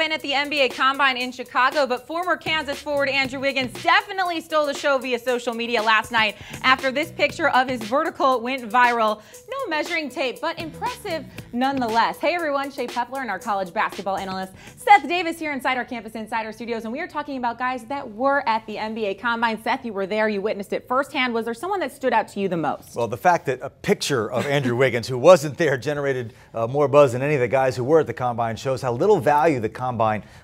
been at the NBA Combine in Chicago, but former Kansas forward Andrew Wiggins definitely stole the show via social media last night after this picture of his vertical went viral. No measuring tape, but impressive nonetheless. Hey everyone, Shae Peppler and our college basketball analyst Seth Davis here inside our Campus Insider studios, and we are talking about guys that were at the NBA Combine. Seth, you were there, you witnessed it firsthand. Was there someone that stood out to you the most? Well, the fact that a picture of Andrew Wiggins, who wasn't there, generated more buzz than any of the guys who were at the Combine shows how little value the Combine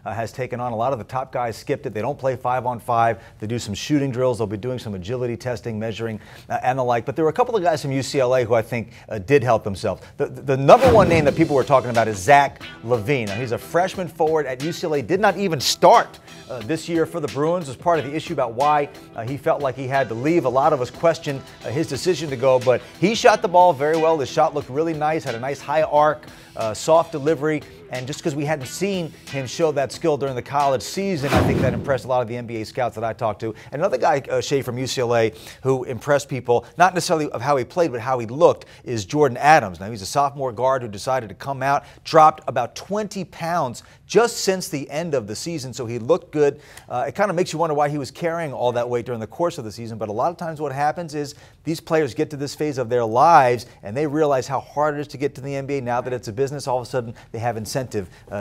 has taken on. A lot of the top guys skipped it. They don't play 5-on-5. They do some shooting drills. They'll be doing some agility testing, measuring, and the like. But there were a couple of guys from UCLA who I think did help themselves. The number one name that people were talking about is Zach LaVine. Now, he's a freshman forward at UCLA, did not even start this year for the Bruins. Was part of the issue about why he felt like he had to leave. A lot of us questioned his decision to go, but he shot the ball very well. The shot looked really nice, had a nice high arc, soft delivery, and just because we hadn't seen him show that skill during the college season, I think that impressed a lot of the NBA scouts that I talked to. Another guy, Shae, from UCLA, who impressed people, not necessarily of how he played, but how he looked, is Jordan Adams. Now, he's a sophomore guard who decided to come out, dropped about 20 pounds just since the end of the season, so he looked good. It kind of makes you wonder why he was carrying all that weight during the course of the season, but a lot of times what happens is these players get to this phase of their lives and they realize how hard it is to get to the NBA. Now that it's a business, all of a sudden they have incentive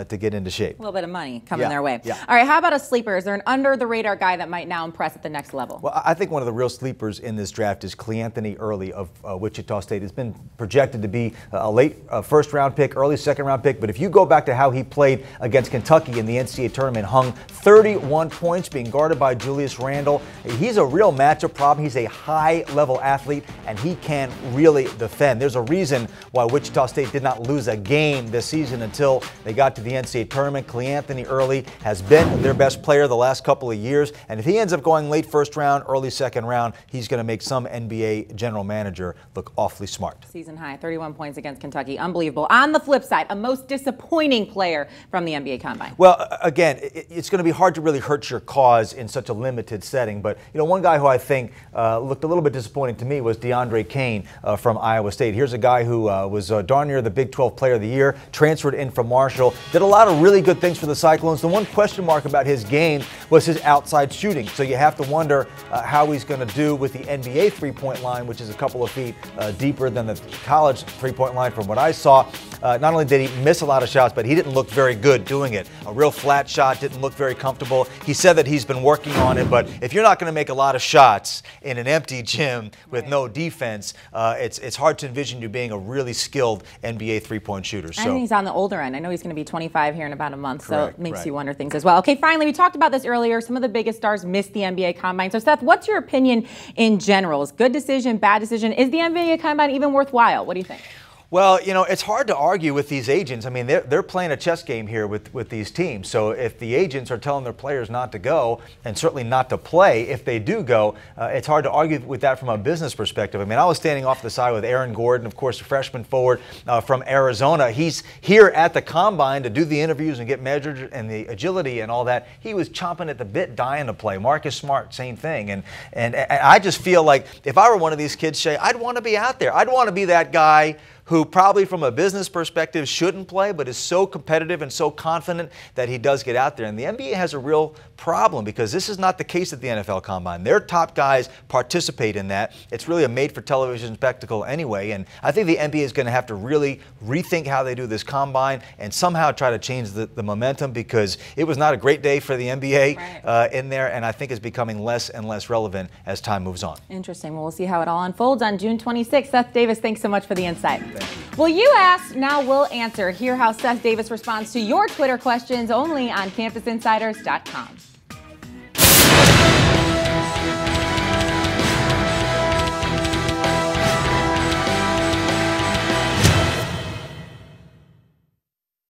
to get into shape. A little bit of money coming their way. All right, how about a sleeper? Is there an under-the-radar guy that might now impress at the next level? Well, I think one of the real sleepers in this draft is Cleanthony Early of Wichita State. It's been projected to be a late first-round pick, early second-round pick, but if you go back to how he played against Kentucky in the NCAA tournament, hung 31 points being guarded by Julius Randle. He's a real matchup problem. He's a high-level athlete, and he can really defend. There's a reason why Wichita State did not lose a game this season until they got to the NCAA tournament. Cleanthony Early has been their best player the last couple of years, and if he ends up going late first round, early second round, he's going to make some NBA general manager look awfully smart. Season high, 31 points against Kentucky. Unbelievable. On the flip side, a most disappointing player from the NBA Combine. Well, again, it's going to be hard to really hurt your cause in such a limited setting, but one guy who I think looked a little bit disappointing to me was DeAndre Kane from Iowa State. Here's a guy who was darn near the Big 12 Player of the Year, transferred in from Marshall, did a lot of really good things for the Cyclones. The one question mark about his game was his outside shooting, so you have to wonder how he's going to do with the NBA three-point line, which is a couple of feet deeper than the college three-point line from what I saw. Not only did he miss a lot of shots, but he didn't look very good doing it. A real flat shot, didn't look very comfortable. He said that he's been working on it, but if you're not going to make a lot of shots in an empty gym with no defense, it's hard to envision you being a really skilled NBA three-point shooter. So, and he's on the older end. I know he's going to be 25 here in about a month, so it makes you wonder things as well. Okay, finally, we talked about this earlier. Some of the biggest stars missed the NBA Combine. So, Seth, what's your opinion in general? Is good decision, bad decision? Is the NBA Combine even worthwhile? What do you think? Well, it's hard to argue with these agents. I mean, they're playing a chess game here with these teams. So if the agents are telling their players not to go, and certainly not to play if they do go, it's hard to argue with that from a business perspective. I mean, I was standing off the side with Aaron Gordon, of course, a freshman forward from Arizona. He's here at the Combine to do the interviews and get measured and the agility and all that. He was chomping at the bit, dying to play. Marcus Smart, same thing. And I just feel like if I were one of these kids, Shae, I'd want to be out there. I'd want to be that guy who probably from a business perspective shouldn't play, but is so competitive and so confident that he does get out there. And the NBA has a real problem because this is not the case at the NFL Combine. Their top guys participate in that. It's really a made-for-television spectacle anyway, and I think the NBA is going to have to really rethink how they do this Combine and somehow try to change the momentum, because it was not a great day for the NBA in there, and I think it's becoming less and less relevant as time moves on. Interesting. Well, we'll see how it all unfolds on June 26th. Seth Davis, thanks so much for the insight. Well, you asked, now we'll answer. Hear how Seth Davis responds to your Twitter questions only on CampusInsiders.com.